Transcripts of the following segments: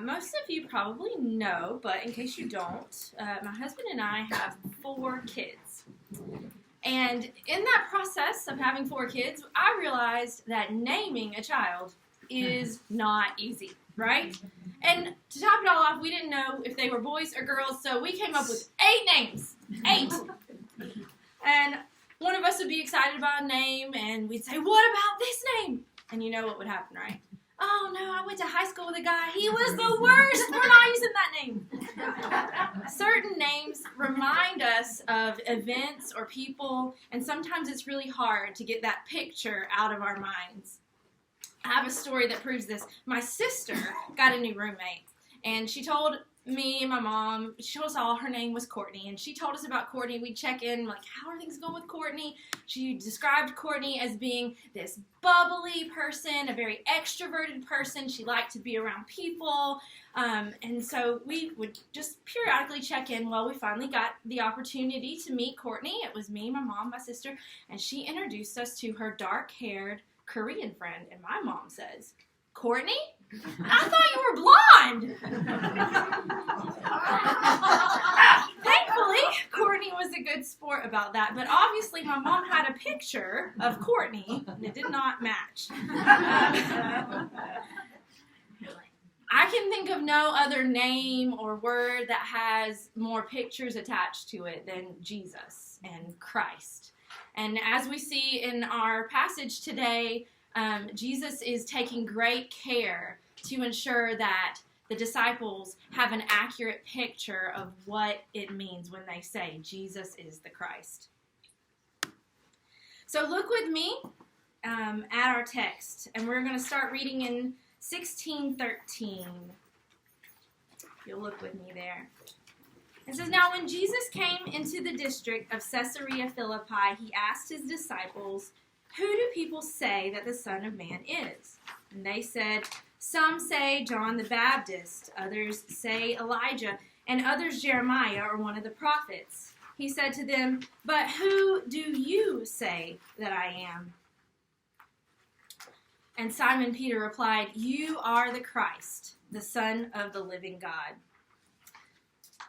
Most of you probably know, but in case you don't, my husband and I have 4 kids. And in that process of having 4 kids, I realized that naming a child is not easy, right? And to top it all off, we didn't know if they were boys or girls, so we came up with 8 names. 8! And one of us would be excited about a name, and we'd say, what about this name? And you know what would happen, right? Oh, no, I went to high school with a guy. He was the worst. We're not using that name. Certain names remind us of events or people, and sometimes it's really hard to get that picture out of our minds. I have a story that proves this. My sister got a new roommate, and she told me and my mom, she told us all her name was Courtney, and she told us about Courtney. We'd check in, like, how are things going with Courtney? She described Courtney as being this bubbly person, a very extroverted person. She liked to be around people, and so we would just periodically check in. Well, we finally got the opportunity to meet Courtney. It was me, my mom, my sister, and she introduced us to her dark-haired Korean friend, and my mom says, Courtney? I thought you were blonde. Thankfully, Courtney was a good sport about that, but obviously my mom had a picture of Courtney, and it did not match. I can think of no other name or word that has more pictures attached to it than Jesus and Christ. And as we see in our passage today, Jesus is taking great care to ensure that the disciples have an accurate picture of what it means when they say Jesus is the Christ. So look with me at our text, and we're going to start reading in 16:13. You'll look with me there. It says, Now when Jesus came into the district of Caesarea Philippi, he asked his disciples, Who do people say that the Son of Man is? And they said, Some say John the Baptist, others say Elijah, and others Jeremiah or one of the prophets. He said to them, But who do you say that I am? And Simon Peter replied, You are the Christ, the Son of the living God.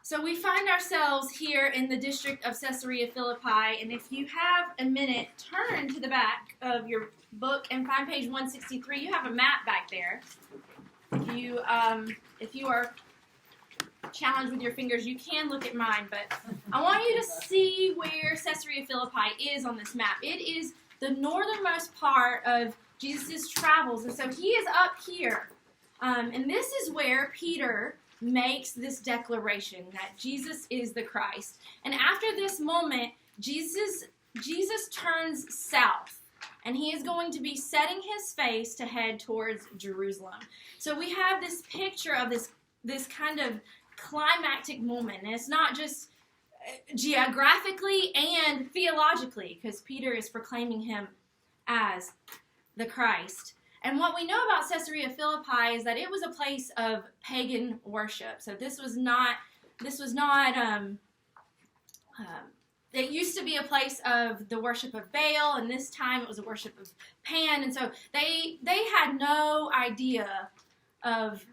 So we find ourselves here in the district of Caesarea Philippi, and if you have a minute, turn to the back of your book and find page 163. You have a map back there. If you are challenged with your fingers, you can look at mine, but I want you to see where Caesarea Philippi is on this map. It is the northernmost part of Jesus' travels, and so he is up here, and this is where Peter makes this declaration that Jesus is the Christ. And after this moment, Jesus turns south, and he is going to be setting his face to head towards Jerusalem. So we have this picture of this kind of climactic moment, and it's not just geographically and theologically, because Peter is proclaiming him as the Christ. And what we know about Caesarea Philippi is that it was a place of pagan worship. So this was not, it used to be a place of the worship of Baal, and this time it was a worship of Pan. And so they had no idea of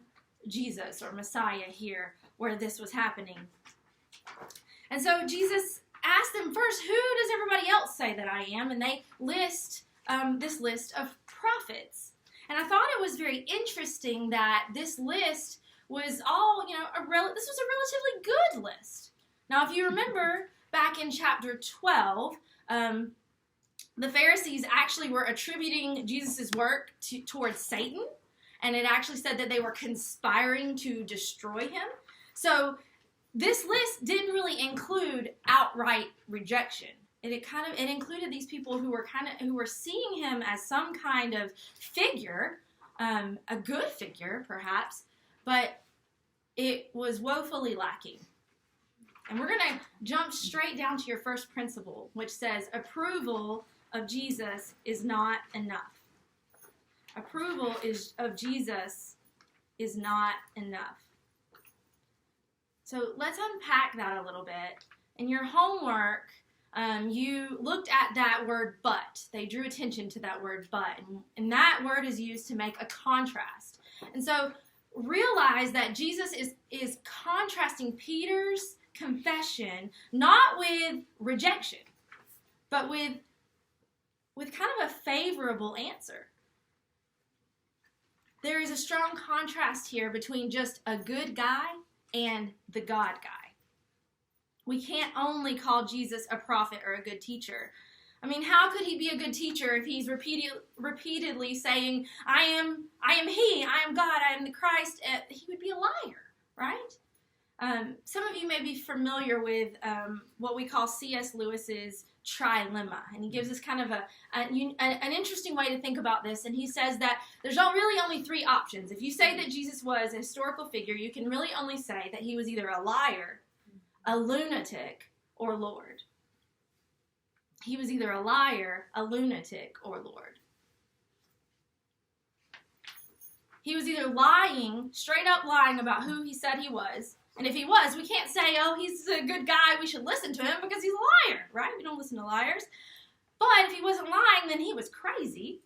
Jesus or Messiah here where this was happening. And so Jesus asked them first, who does everybody else say that I am? And they list this list of prophets. And I thought it was very interesting that this list was all, this was a relatively good list. Now, if you remember back in chapter 12, the Pharisees actually were attributing Jesus' work towards Satan, and it actually said that they were conspiring to destroy him. So this list didn't really include outright rejection. It included these people who were seeing him as some kind of figure, a good figure perhaps, but it was woefully lacking. And we're going to jump straight down to your first principle, which says approval of Jesus is not enough. Approval of Jesus is not enough. So let's unpack that a little bit. In your homework, you looked at that word but. They drew attention to that word but. And that word is used to make a contrast. And so realize that Jesus is contrasting Peter's confession not with rejection, but with kind of a favorable answer. There is a strong contrast here between just a good guy and the God guy. We can't only call Jesus a prophet or a good teacher. I mean, how could he be a good teacher if he's repeatedly saying, I am he, I am God, I am the Christ? He would be a liar, right? Some of you may be familiar with what we call C.S. Lewis's trilemma, and he gives us kind of an interesting way to think about this, and he says that there's really only three options. If you say that Jesus was a historical figure, you can really only say that he was either a liar, a lunatic, or Lord. He was either a liar, a lunatic, or Lord. He was either lying, straight up lying about who he said he was. And if he was, we can't say, oh, he's a good guy, we should listen to him because he's a liar, right? We don't listen to liars. But if he wasn't lying, then he was crazy.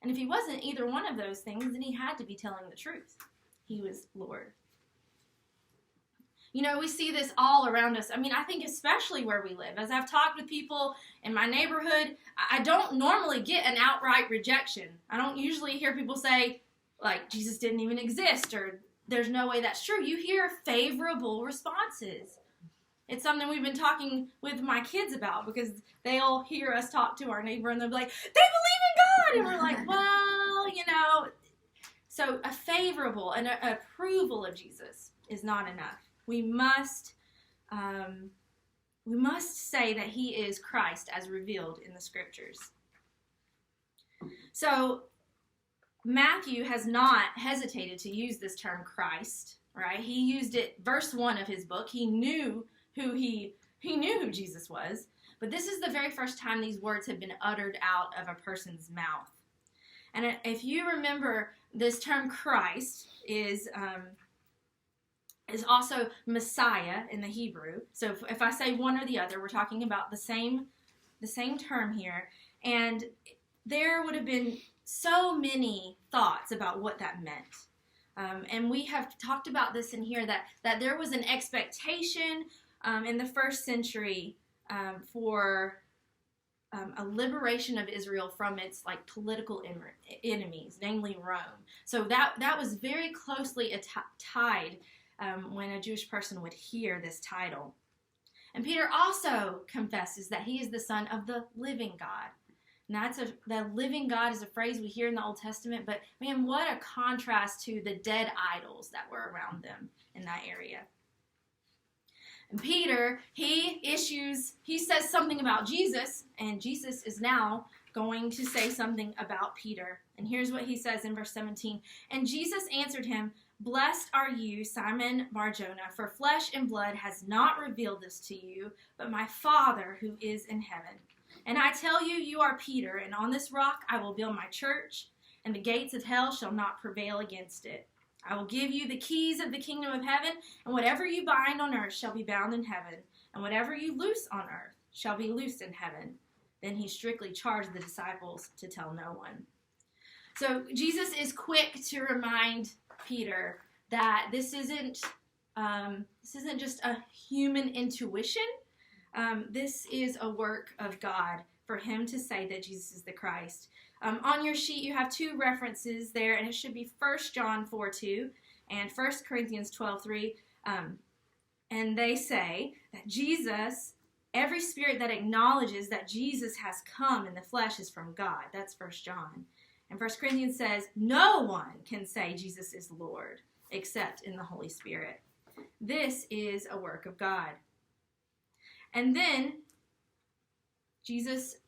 And if he wasn't either one of those things, then he had to be telling the truth. He was Lord. You know, we see this all around us. I mean, I think especially where we live. As I've talked with people in my neighborhood, I don't normally get an outright rejection. I don't usually hear people say, like, Jesus didn't even exist, or there's no way that's true. You hear favorable responses. It's something we've been talking with my kids about because they'll hear us talk to our neighbor and they'll be like, they believe in God! And we're like, well, you know. So a favorable and an approval of Jesus is not enough. We must say that he is Christ as revealed in the scriptures. So Matthew has not hesitated to use this term Christ, right? He used it verse 1 of his book. He knew who Jesus was, but this is the very first time these words have been uttered out of a person's mouth. And if you remember, this term Christ is also Messiah in the Hebrew. So if I say one or the other, we're talking about the same term here. And there would have been so many thoughts about what that meant. And we have talked about this in here, that there was an expectation in the first century for a liberation of Israel from its political enemies, namely Rome. So that was very closely tied when a Jewish person would hear this title. And Peter also confesses that he is the Son of the living God. Now, the living God is a phrase we hear in the Old Testament, but man, what a contrast to the dead idols that were around them in that area. And Peter, he says something about Jesus, and Jesus is now going to say something about Peter. And here's what he says in verse 17. And Jesus answered him, "Blessed are you, Simon Bar-Jonah, for flesh and blood has not revealed this to you, but my Father who is in heaven. And I tell you, you are Peter, and on this rock I will build my church, and the gates of hell shall not prevail against it. I will give you the keys of the kingdom of heaven, and whatever you bind on earth shall be bound in heaven, and whatever you loose on earth shall be loosed in heaven." Then he strictly charged the disciples to tell no one. So Jesus is quick to remind Peter that this isn't just a human intuition. This is a work of God for him to say that Jesus is the Christ. On your sheet, you have two references there, and it should be 1 John 4:2 and 1 Corinthians 12:3. And they say that Jesus, every spirit that acknowledges that Jesus has come in the flesh is from God. That's 1 John. And 1 Corinthians says, no one can say Jesus is Lord except in the Holy Spirit. This is a work of God. And then Jesus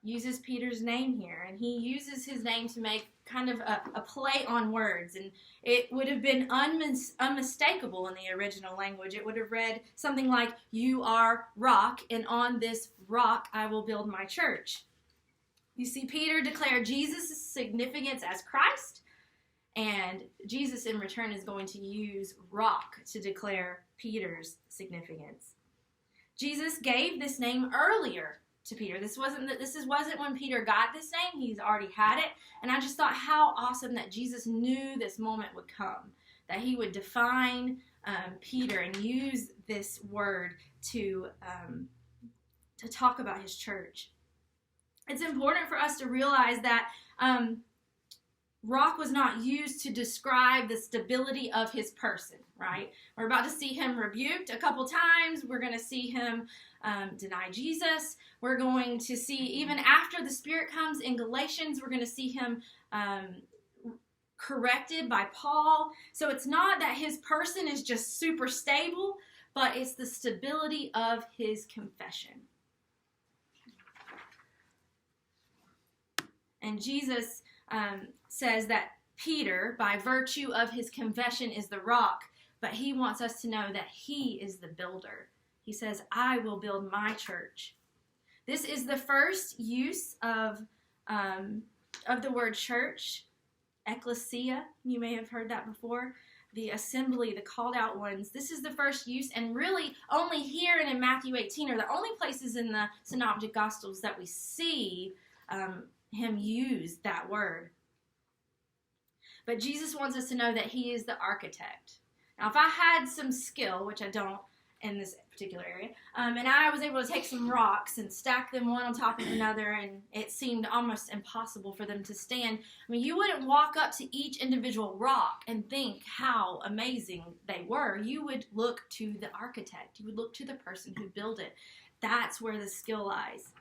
uses Peter's name here, and he uses his name to make kind of a play on words, and it would have been unmistakable in the original language. It would have read something like, "You are rock, and on this rock I will build my church." You see, Peter declared Jesus' significance as Christ, and Jesus in return is going to use rock to declare Peter's significance. Jesus gave this name earlier to Peter. This wasn't when Peter got this name. He's already had it. And I just thought how awesome that Jesus knew this moment would come, that he would define Peter and use this word to talk about his church. It's important for us to realize that rock was not used to describe the stability of his person, right? We're about to see him rebuked a couple times. We're going to see him deny Jesus. We're going to see, even after the Spirit comes in Galatians, we're going to see him corrected by Paul. So it's not that his person is just super stable, but it's the stability of his confession. And Jesus says that Peter, by virtue of his confession, is the rock, but he wants us to know that he is the builder. He says, I will build my church. This is the first use of the word church, ecclesia. You may have heard that before. The assembly, the called out ones. This is the first use, and really only here and in Matthew 18 are the only places in the Synoptic Gospels that we see him use that word. But Jesus wants us to know that he is the architect. Now, if I had some skill, which I don't in this particular area, and I was able to take some rocks and stack them one on top of another, and it seemed almost impossible for them to stand, I mean, you wouldn't walk up to each individual rock and think how amazing they were. You would look to the architect. You would look to the person who built it. That's where the skill lies.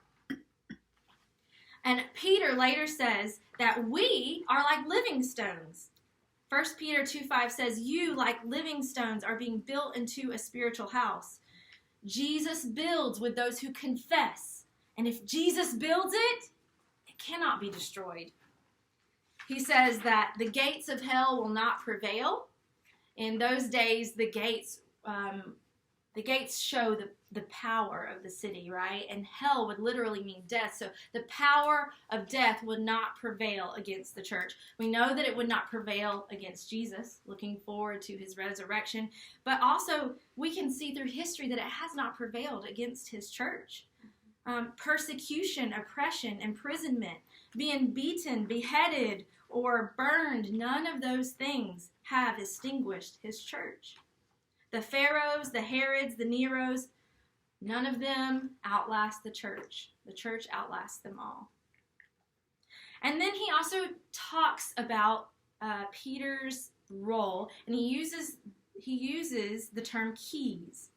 And Peter later says that we are like living stones. 1 Peter 2:5 says, you, like living stones, are being built into a spiritual house. Jesus builds with those who confess. And if Jesus builds it, it cannot be destroyed. He says that the gates of hell will not prevail. In those days, the gates show the power of the city, right? And hell would literally mean death. So the power of death would not prevail against the church. We know that it would not prevail against Jesus, looking forward to his resurrection. But also, we can see through history that it has not prevailed against his church. Persecution, oppression, imprisonment, being beaten, beheaded, or burned, none of those things have extinguished his church. The Pharaohs, the Herods, the Neros, none of them outlast the church. The church outlasts them all. And then he also talks about Peter's role, and he uses the term keys.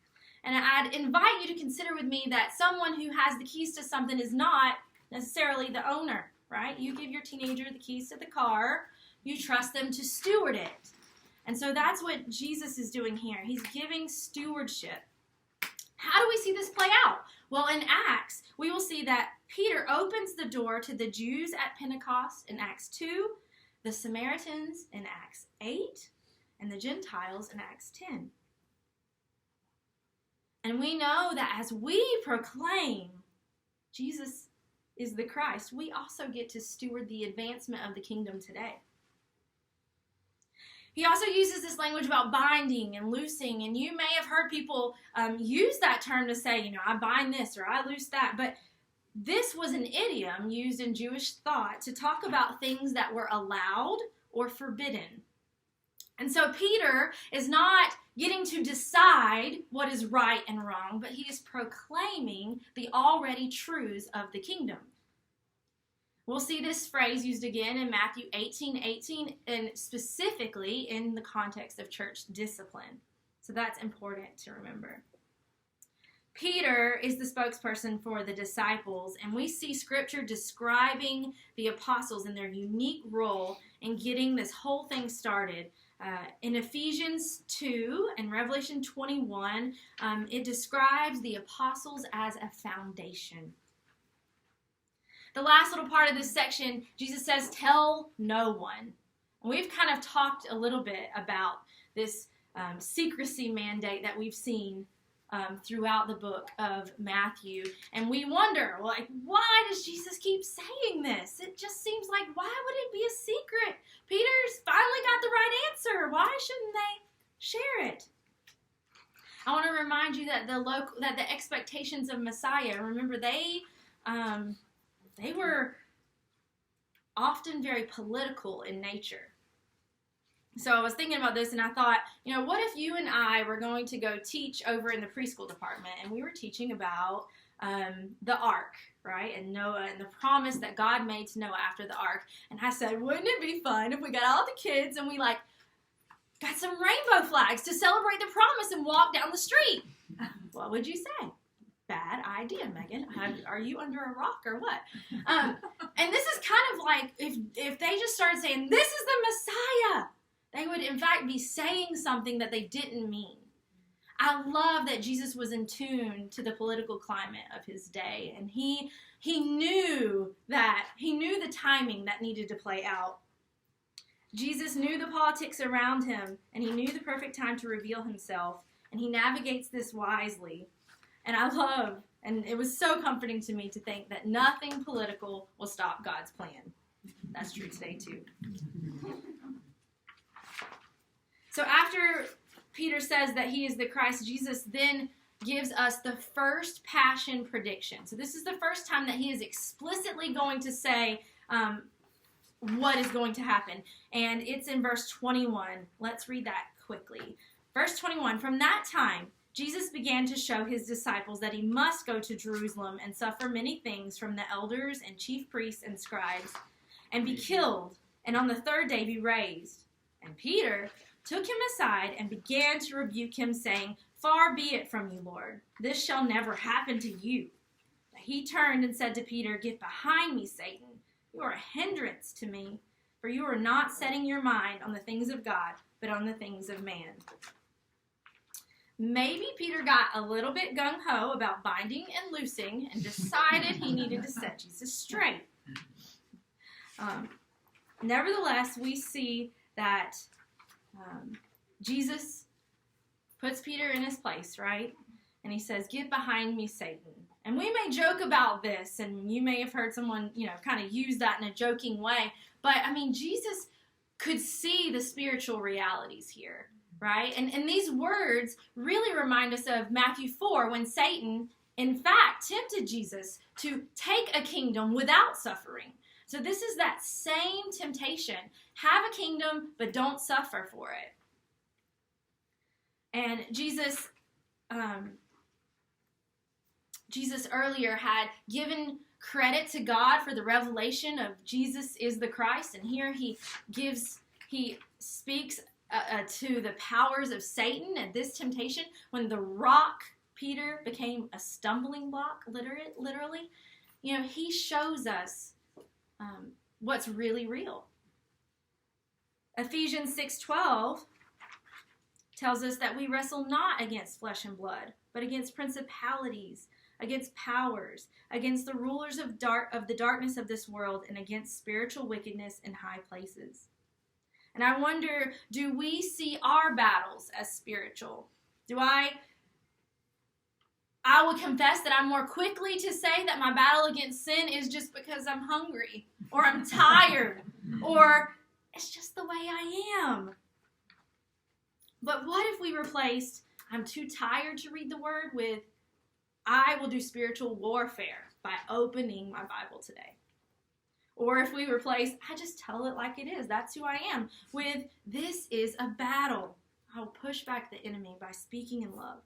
And I'd invite you to consider with me that someone who has the keys to something is not necessarily the owner, right? You give your teenager the keys to the car, you trust them to steward it. And so that's what Jesus is doing here. He's giving stewardship. How do we see this play out? Well, in Acts, we will see that Peter opens the door to the Jews at Pentecost in Acts 2, the Samaritans in Acts 8, and the Gentiles in Acts 10. And we know that as we proclaim Jesus is the Christ, we also get to steward the advancement of the kingdom today. He also uses this language about binding and loosing, and you may have heard people use that term to say, I bind this or I loose that, but this was an idiom used in Jewish thought to talk about things that were allowed or forbidden. And so Peter is not getting to decide what is right and wrong, but he is proclaiming the already truths of the kingdom. We'll see this phrase used again in Matthew 18:18, and specifically in the context of church discipline. So that's important to remember. Peter is the spokesperson for the disciples, and we see Scripture describing the apostles and their unique role in getting this whole thing started. In Ephesians 2 and Revelation 21, it describes the apostles as a foundation. The last little part of this section, Jesus says, tell no one. And we've kind of talked a little bit about this secrecy mandate that we've seen throughout the book of Matthew. And we wonder, why does Jesus keep saying this? It just seems like, why would it be a secret? Peter's finally got the right answer. Why shouldn't they share it? I want to remind you that the expectations of Messiah, remember, they they were often very political in nature. So I was thinking about this, and I thought, what if you and I were going to go teach over in the preschool department, and we were teaching about the ark, right, and Noah, and the promise that God made to Noah after the ark. And I said, wouldn't it be fun if we got all the kids and we, got some rainbow flags to celebrate the promise and walk down the street? What would you say? Bad idea, Megan. Are you under a rock or what? And this is kind of like if they just started saying, this is the Messiah, they would, in fact, be saying something that they didn't mean. I love that Jesus was in tune to the political climate of his day, and he knew the timing that needed to play out. Jesus knew the politics around him, and he knew the perfect time to reveal himself, and he navigates this wisely. And and it was so comforting to me to think that nothing political will stop God's plan. That's true today, too. So after Peter says that he is the Christ, Jesus then gives us the first passion prediction. So this is the first time that he is explicitly going to say what is going to happen. And it's in verse 21. Let's read that quickly. Verse 21, from that time, Jesus began to show his disciples that he must go to Jerusalem and suffer many things from the elders and chief priests and scribes, and be killed, and on the third day be raised. And Peter took him aside and began to rebuke him, saying, far be it from you, Lord. This shall never happen to you. But he turned and said to Peter, get behind me, Satan. You are a hindrance to me, for you are not setting your mind on the things of God, but on the things of man. Maybe Peter got a little bit gung-ho about binding and loosing and decided he needed to set Jesus straight. Nevertheless, we see that Jesus puts Peter in his place, right? And he says, get behind me, Satan. And we may joke about this, and you may have heard someone, kind of use that in a joking way. But, Jesus could see the spiritual realities here, right? And these words really remind us of Matthew 4, when Satan, in fact, tempted Jesus to take a kingdom without suffering. So this is that same temptation. Have a kingdom, but don't suffer for it. And Jesus earlier had given credit to God for the revelation of Jesus is the Christ, and here he speaks to the powers of Satan and this temptation when the rock Peter became a stumbling block, literally. He shows us what's really real. Ephesians 6:12 tells us that we wrestle not against flesh and blood, but against principalities, against powers, against the rulers of the darkness of this world, and against spiritual wickedness in high places. And I wonder, do we see our battles as spiritual? I will confess that I'm more quickly to say that my battle against sin is just because I'm hungry, or I'm tired, or it's just the way I am. But what if we replaced, I'm too tired to read the word, with, I will do spiritual warfare by opening my Bible today? Or if we replace, I just tell it like it is, that's who I am, with, this is a battle. I'll push back the enemy by speaking in love.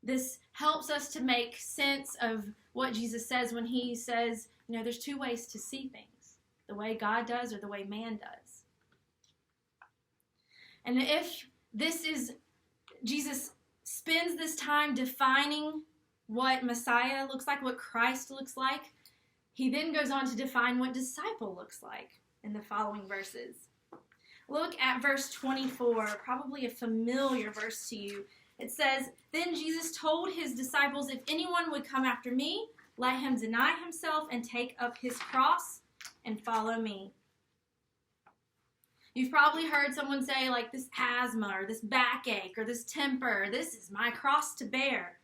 This helps us to make sense of what Jesus says when he says, there's two ways to see things, the way God does or the way man does. And if Jesus spends this time defining what Messiah looks like, what Christ looks like, he then goes on to define what disciple looks like in the following verses. Look at verse 24, probably a familiar verse to you. It says, then Jesus told his disciples, if anyone would come after me, let him deny himself and take up his cross and follow me. You've probably heard someone say, this asthma or this backache or this temper, this is my cross to bear.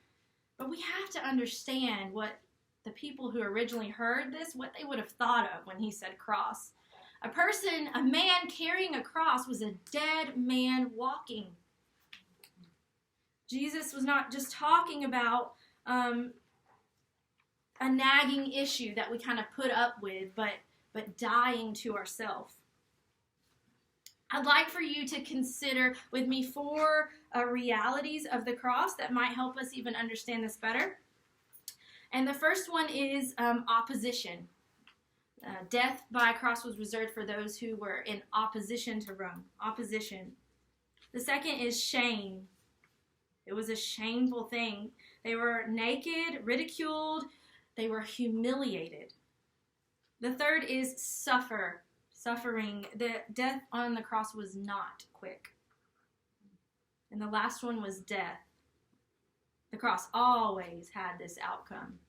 But we have to understand what the people who originally heard this, what they would have thought of when he said cross. A man carrying a cross was a dead man walking. Jesus was not just talking about a nagging issue that we kind of put up with, but dying to ourselves. I'd like for you to consider with me 4 realities of the cross that might help us even understand this better. And the first one is opposition. Death by cross was reserved for those who were in opposition to Rome. Opposition. The second is shame. It was a shameful thing. They were naked, ridiculed. They were humiliated. The third is suffering. The death on the cross was not quick. And the last one was death. The cross always had this outcome.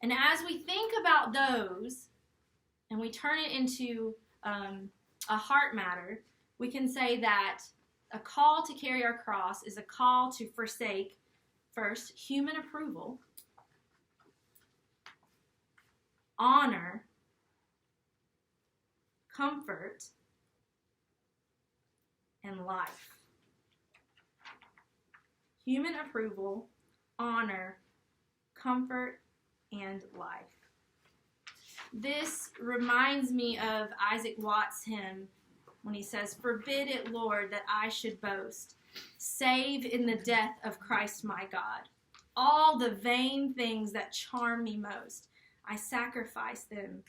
And as we think about those, and we turn it into a heart matter, we can say that a call to carry our cross is a call to forsake, first, human approval, honor, comfort, and life. Human approval, honor, comfort, and life. This reminds me of Isaac Watts' hymn when he says, "Forbid it, Lord, that I should boast, save in the death of Christ my God. All the vain things that charm me most, I sacrifice them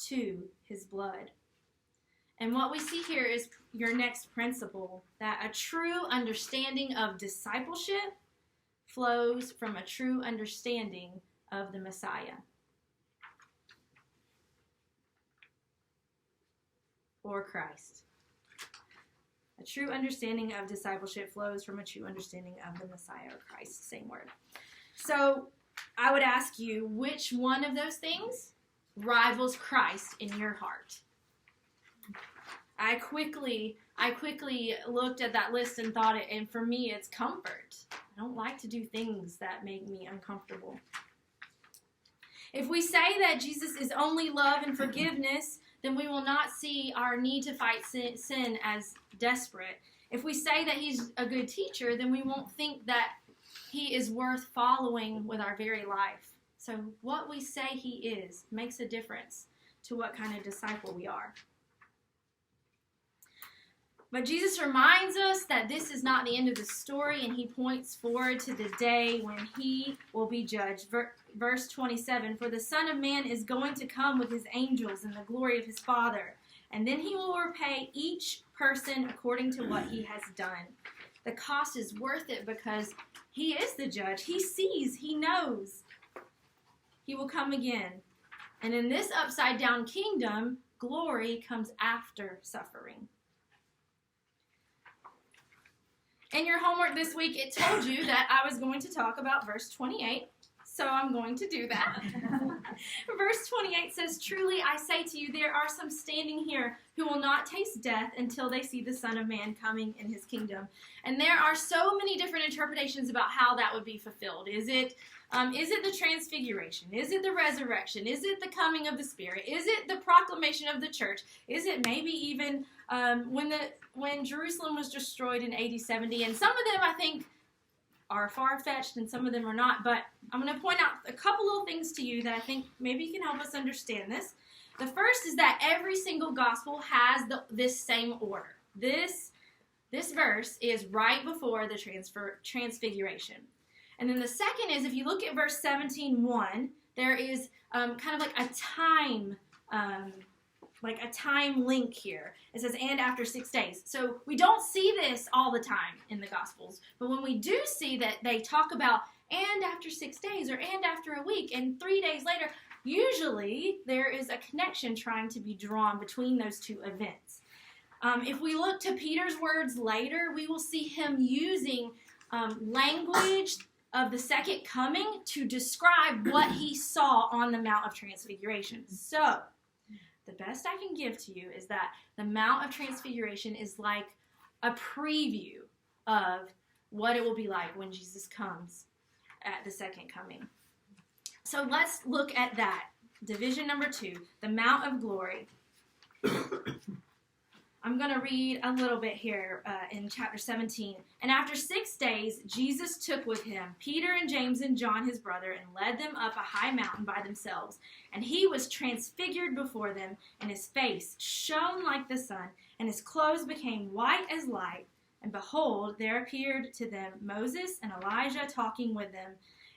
to his blood." And what we see here is your next principle, that a true understanding of discipleship flows from a true understanding of the Messiah. Or Christ. A true understanding of discipleship flows from a true understanding of the Messiah or Christ. Same word. So I would ask you, which one of those things rivals Christ in your heart? I quickly looked at that list and thought and for me, it's comfort. I don't like to do things that make me uncomfortable. If we say that Jesus is only love and forgiveness, then we will not see our need to fight sin as desperate. If we say that he's a good teacher, then we won't think that he is worth following with our very life. So what we say he is makes a difference to what kind of disciple we are. But Jesus reminds us that this is not the end of the story, and he points forward to the day when he will be judged. Verse 27, "For the Son of Man is going to come with his angels in the glory of his Father, and then he will repay each person according to what he has done." The cost is worth it because he is the judge. He sees, he knows. He will come again. And in this upside-down kingdom, glory comes after suffering. In your homework this week, it told you that I was going to talk about verse 28, so I'm going to do that. Verse 28 says, "Truly I say to you, there are some standing here who will not taste death until they see the Son of Man coming in his kingdom." And there are so many different interpretations about how that would be fulfilled. Is it the transfiguration? Is it the resurrection? Is it the coming of the Spirit? Is it the proclamation of the church? Is it maybe even when Jerusalem was destroyed in AD 70? And some of them, I think, are far-fetched and some of them are not. But I'm going to point out a couple little things to you that I think maybe can help us understand this. The first is that every single gospel has this same order. This verse is right before the transfiguration. And then the second is, if you look at verse 17:1, there is kind of like a time link here. It says, "and after 6 days." So we don't see this all the time in the Gospels. But when we do see that they talk about "and after 6 days" or "and after a week" and 3 days later, usually there is a connection trying to be drawn between those two events. If we look to Peter's words later, we will see him using language of the second coming to describe what he saw on the Mount of Transfiguration. So the best I can give to you is that the Mount of Transfiguration is like a preview of what it will be like when Jesus comes at the second coming. So let's look at that. Division number 2, the Mount of Glory. I'm going to read a little bit here in chapter 17. And after 6 days, Jesus took with him Peter and James and John, his brother, and led them up a high mountain by themselves. And he was transfigured before them, and his face shone like the sun, and his clothes became white as light. And behold, there appeared to them Moses and Elijah talking with them.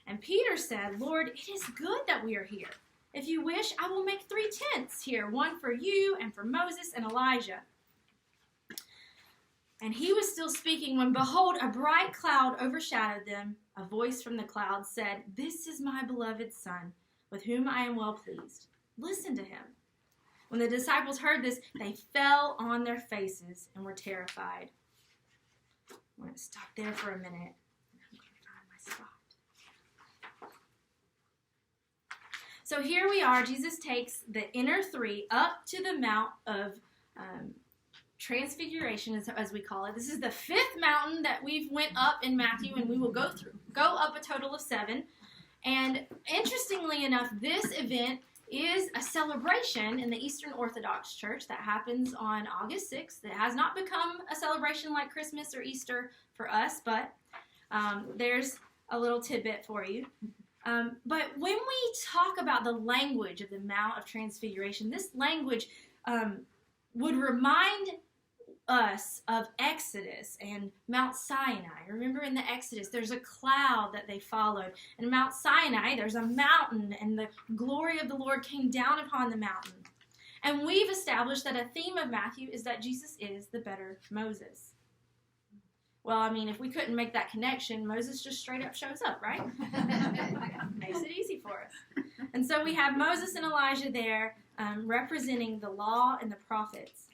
And Peter said, Lord, it is good that we are here. If you wish, I will make 3 tents here, one for you and for Moses and Elijah. And he was still speaking when, behold, a bright cloud overshadowed them. A voice from the cloud said, This is my beloved Son, with whom I am well pleased. Listen to him. When the disciples heard this, they fell on their faces and were terrified. I'm going to stop there for a minute. I'm going to find my spot. So here we are. Jesus takes the inner 3 up to the Mount of Transfiguration, as we call it. This is the 5th mountain that we've went up in Matthew, and we will go up a total of 7. And interestingly enough, this event is a celebration in the Eastern Orthodox Church that happens on August 6th. It has not become a celebration like Christmas or Easter for us, but there's a little tidbit for you. But when we talk about the language of the Mount of Transfiguration, this language would remind us of Exodus and Mount Sinai. Remember in the Exodus, there's a cloud that they followed. And Mount Sinai, there's a mountain, and the glory of the Lord came down upon the mountain. And we've established that a theme of Matthew is that Jesus is the better Moses. Well, I mean, if we couldn't make that connection, Moses just straight up shows up, right? Makes it easy for us. And so we have Moses and Elijah there representing the law and the prophets.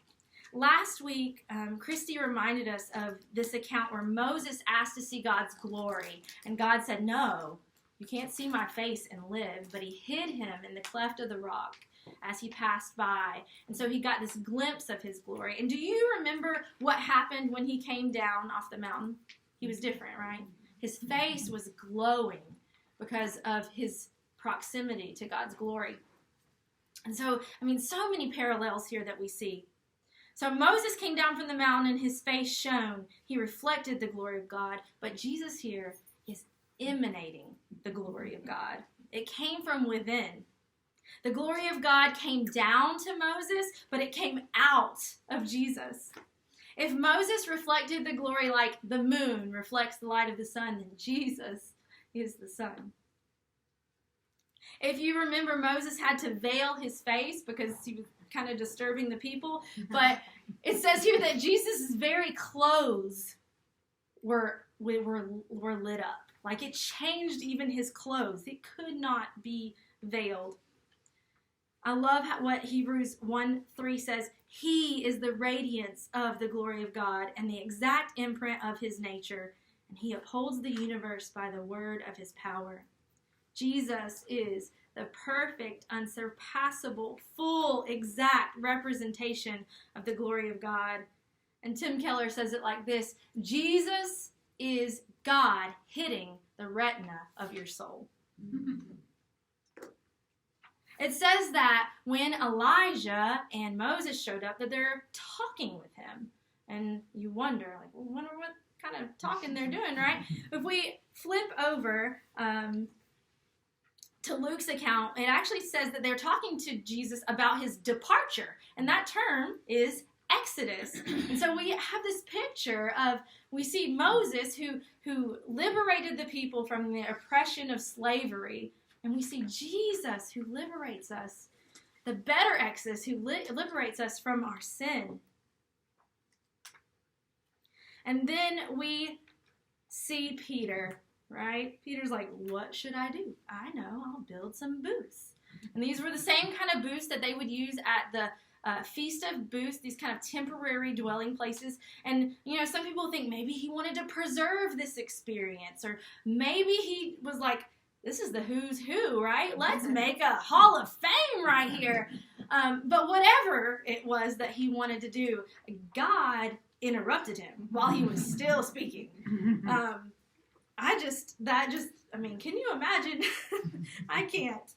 Last week, Christy reminded us of this account where Moses asked to see God's glory. And God said, no, you can't see my face and live. But he hid him in the cleft of the rock as he passed by. And so he got this glimpse of his glory. And do you remember what happened when he came down off the mountain? He was different, right? His face was glowing because of his proximity to God's glory. And so, I mean, so many parallels here that we see. So Moses came down from the mountain and his face shone. He reflected the glory of God. But Jesus here is emanating the glory of God. It came from within. The glory of God came down to Moses, but it came out of Jesus. If Moses reflected the glory like the moon reflects the light of the sun, then Jesus is the sun. If you remember, Moses had to veil his face because he was kind of disturbing the people. But it says here that Jesus' very clothes were lit up. Like it changed even his clothes. It could not be veiled. I love what Hebrews 1:3 says. He is the radiance of the glory of God and the exact imprint of his nature. And he upholds the universe by the word of his power. Jesus is the perfect, unsurpassable, full, exact representation of the glory of God. And Tim Keller says it like this: Jesus is God hitting the retina of your soul. It says that when Elijah and Moses showed up, that they're talking with him. And you wonder, like, well, wonder what kind of talking they're doing, right? If we flip over to Luke's account, it actually says that they're talking to Jesus about his departure. And that term is Exodus. And so we have this picture of, we see Moses who liberated the people from the oppression of slavery. And we see Jesus who liberates us, the better Exodus who liberates us from our sin. And then we see Peter, right? Peter's like, what should I do? I know, I'll build some booths. And these were the same kind of booths that they would use at the Feast of Booths, these kind of temporary dwelling places. And, you know, some people think maybe he wanted to preserve this experience, or maybe he was like, this is the who's who, right? Let's make a hall of fame right here. But whatever it was that he wanted to do, God interrupted him while he was still speaking. I mean, can you imagine? I can't.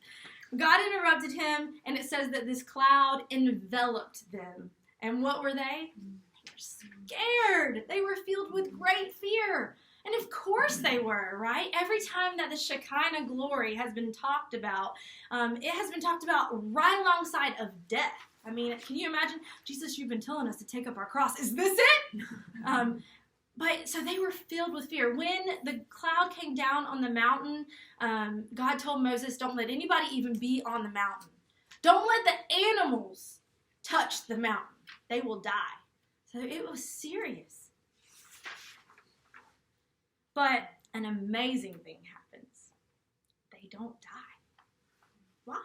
God interrupted him, and it says that this cloud enveloped them And what were they? They were scared. They were filled with great fear. And of course they were, right? Every time that the Shekinah glory has been talked about, it has been talked about right alongside of death. I mean, can you imagine? Jesus, you've been telling us to take up our cross. Is this it? But so they were filled with fear. When the cloud came down on the mountain, God told Moses, don't let anybody even be on the mountain. Don't let the animals touch the mountain. They will die. So it was serious. But an amazing thing happens. They don't die. Why?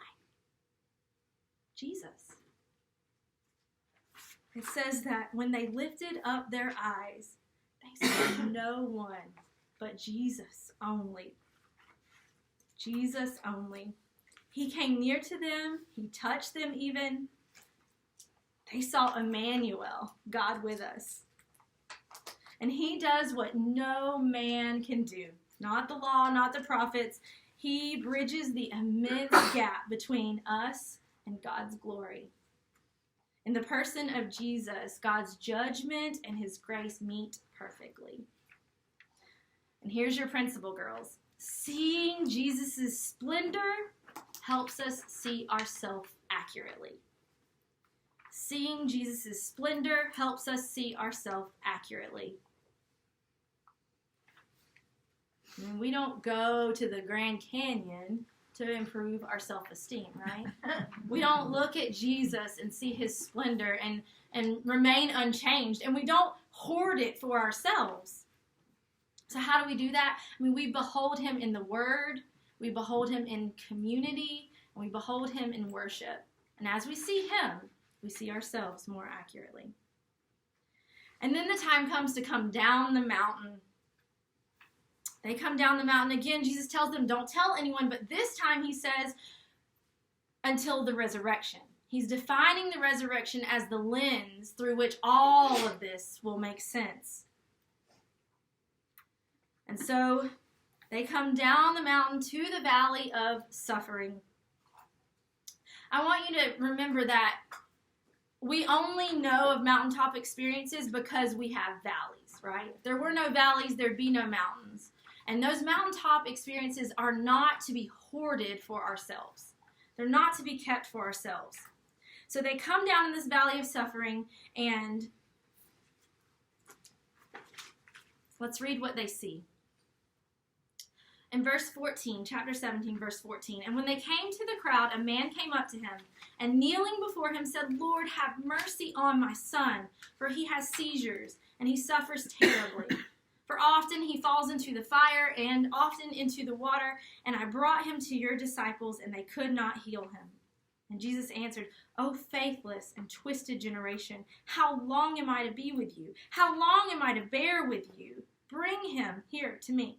Jesus. It says that when they lifted up their eyes, they saw no one but Jesus only. Jesus only. He came near to them. He touched them even. They saw Emmanuel, God with us. And he does what no man can do. Not the law, not the prophets. He bridges the immense gap between us and God's glory. In the person of Jesus, God's judgment and his grace meet perfectly. And here's your principle, girls. Seeing Jesus' splendor helps us see ourselves accurately. Seeing Jesus' splendor helps us see ourselves accurately. I mean, we don't go to the Grand Canyon to improve our self-esteem, right? We don't look at Jesus and see his splendor and remain unchanged. And we don't hoard it for ourselves. So how do we do that? I mean, we behold him in the Word. We behold him in community. And we behold him in worship. And as we see him, we see ourselves more accurately. And then the time comes to come down the mountain. They come down the mountain again. Jesus tells them, don't tell anyone. But this time he says, until the resurrection. He's defining the resurrection as the lens through which all of this will make sense. And so they come down the mountain to the valley of suffering. I want you to remember that we only know of mountaintop experiences because we have valleys, right? If there were no valleys, there'd be no mountains. And those mountaintop experiences are not to be hoarded for ourselves. They're not to be kept for ourselves. So they come down in this valley of suffering, and let's read what they see. In verse 14, chapter 17, verse 14, and when they came to the crowd, a man came up to him, and kneeling before him said, Lord, have mercy on my son, for he has seizures, and he suffers terribly. For often he falls into the fire, and often into the water, and I brought him to your disciples, and they could not heal him. And Jesus answered, O faithless and twisted generation, how long am I to be with you? How long am I to bear with you? Bring him here to me.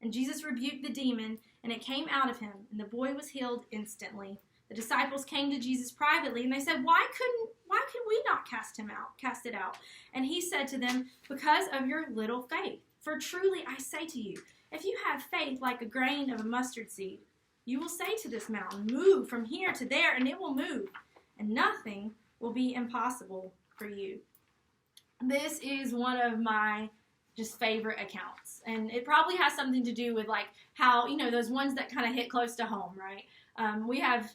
And Jesus rebuked the demon, and it came out of him, and the boy was healed instantly. The disciples came to Jesus privately, and they said, Why could we not cast it out? And he said to them, Because of your little faith. For truly I say to you, if you have faith like a grain of a mustard seed, you will say to this mountain, Move from here to there, and it will move, and nothing will be impossible for you. This is one of my just favorite accounts. And it probably has something to do with like how, those ones that kind of hit close to home, right? We have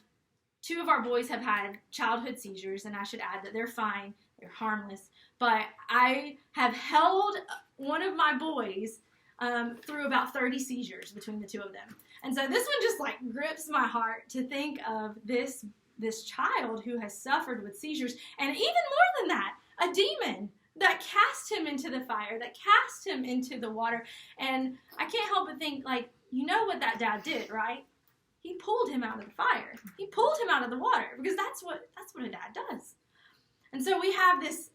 two of our boys have had childhood seizures, and I should add that they're fine. They're harmless. But I have held one of my boys through about 30 seizures between the two of them. And so this one just like grips my heart to think of this child who has suffered with seizures. And even more than that, a demon that cast him into the fire, that cast him into the water. And I can't help but think, like, you know what that dad did, right? He pulled him out of the fire. He pulled him out of the water, because that's what a dad does. And so we have this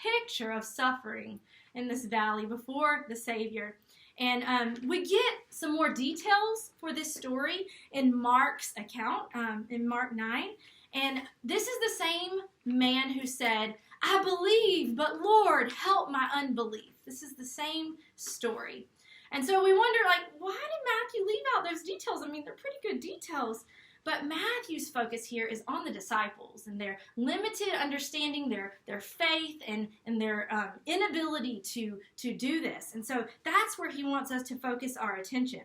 picture of suffering in this valley before the Savior. And we get some more details for this story in Mark's account, in Mark 9. And this is the same man who said, I believe, but Lord, help my unbelief. This is the same story. And so we wonder, like, why did Matthew leave out those details? I mean, they're pretty good details. But Matthew's focus here is on the disciples and their limited understanding, their faith, and their inability to do this. And so that's where he wants us to focus our attention.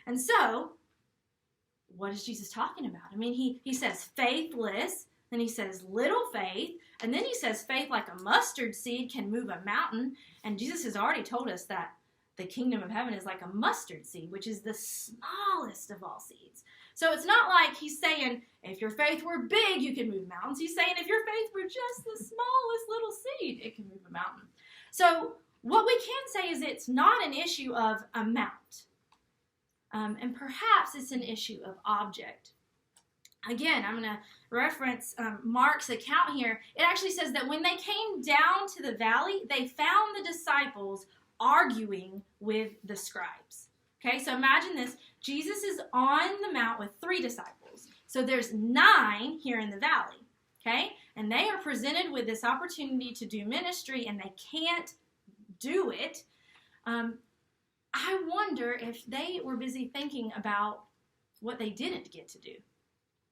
And so, what is Jesus talking about? I mean, he says faithless, then he says little faith, and then he says faith like a mustard seed can move a mountain. And Jesus has already told us that the kingdom of heaven is like a mustard seed, which is the smallest of all seeds. So it's not like he's saying, if your faith were big, you could move mountains. He's saying, if your faith were just the smallest little seed, it can move a mountain. So what we can say is it's not an issue of amount. And perhaps it's an issue of object. Again, I'm going to reference Mark's account here. It actually says that when they came down to the valley, they found the disciples arguing with the scribes. Okay, so imagine this. Jesus is on the mount with 3 disciples. So there's 9 here in the valley. Okay, and they are presented with this opportunity to do ministry, and they can't do it. I wonder if they were busy thinking about what they didn't get to do.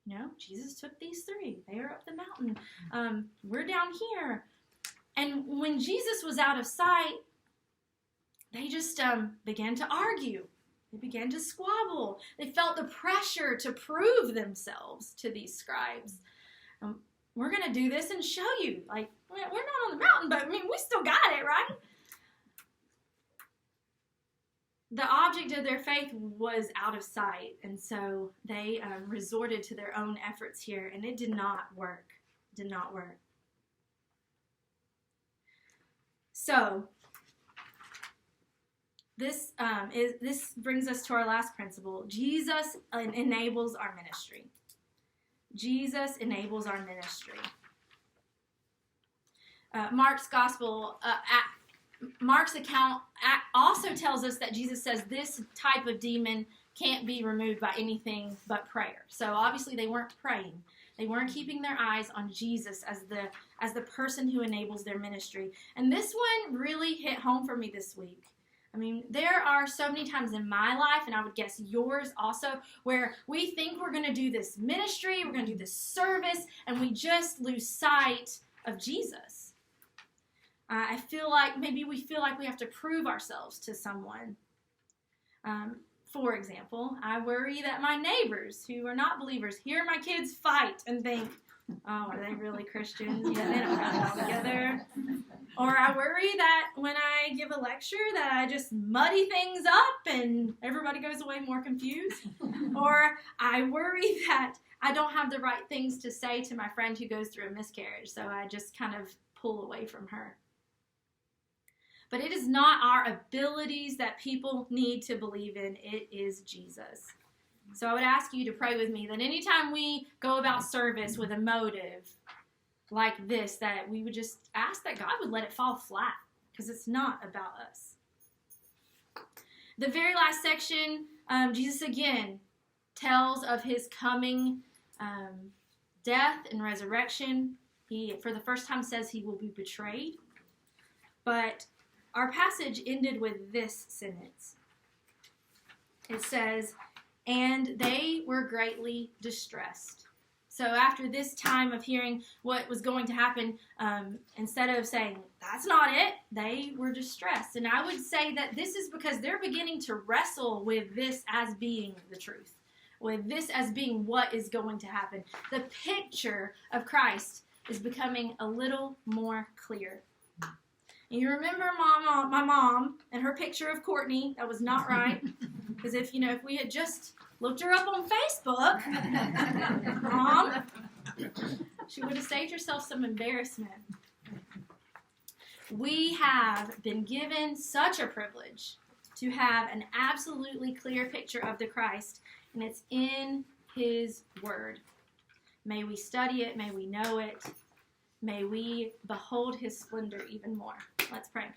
You know, Jesus took these 3. They are up the mountain. We're down here. And when Jesus was out of sight, they just began to argue. They began to squabble. They felt the pressure to prove themselves to these scribes. We're going to do this and show you. Like, we're not on the mountain, but I mean, we still got it, right? The object of their faith was out of sight, and so they resorted to their own efforts here, and it did not work. Did not work. So this brings us to our last principle. Jesus enables our ministry. Jesus enables our ministry. Mark's account also tells us that Jesus says this type of demon can't be removed by anything but prayer. So obviously they weren't praying. They weren't keeping their eyes on Jesus as the person who enables their ministry. And this one really hit home for me this week. I mean, there are so many times in my life, and I would guess yours also, where we think we're going to do this ministry, we're going to do this service, and we just lose sight of Jesus. I feel like maybe we feel like we have to prove ourselves to someone. For example, I worry that my neighbors who are not believers hear my kids fight and think, oh, are they really Christians? Yeah, they don't have it all together. Or I worry that when I give a lecture that I just muddy things up and everybody goes away more confused. Or I worry that I don't have the right things to say to my friend who goes through a miscarriage, so I just kind of pull away from her. But it is not our abilities that people need to believe in. It is Jesus. So I would ask you to pray with me that anytime we go about service with a motive like this, that we would just ask that God would let it fall flat, because it's not about us. The very last section, Jesus again tells of his coming death and resurrection. He, for the first time, says he will be betrayed. But our passage ended with this sentence. It says, and they were greatly distressed. So after this time of hearing what was going to happen, instead of saying, that's not it, they were distressed. And I would say that this is because they're beginning to wrestle with this as being the truth, with this as being what is going to happen. The picture of Christ is becoming a little more clear. And you remember my mom and her picture of Courtney? That was not right. Because if we had just looked her up on Facebook, Mom, she would have saved herself some embarrassment. We have been given such a privilege to have an absolutely clear picture of the Christ, and it's in his word. May we study it. May we know it. May we behold his splendor even more. Let's pray.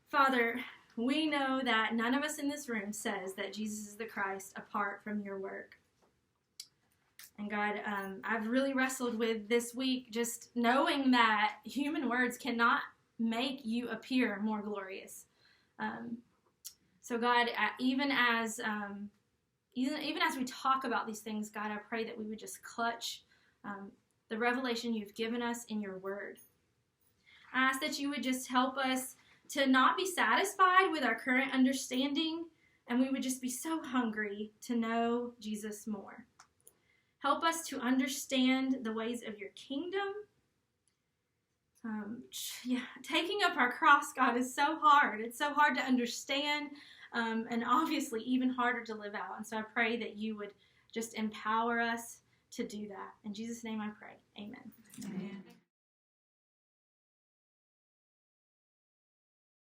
Father, we know that none of us in this room says that Jesus is the Christ apart from your work. And God, I've really wrestled with this week just knowing that human words cannot make you appear more glorious. So God, even even as we talk about these things, God, I pray that we would just clutch the revelation you've given us in your word. I ask that you would just help us to not be satisfied with our current understanding, and we would just be so hungry to know Jesus more. Help us to understand the ways of your kingdom. Taking up our cross, God, is so hard. It's so hard to understand, and obviously even harder to live out. And so I pray that you would just empower us to do that. In Jesus' name I pray. Amen. Amen.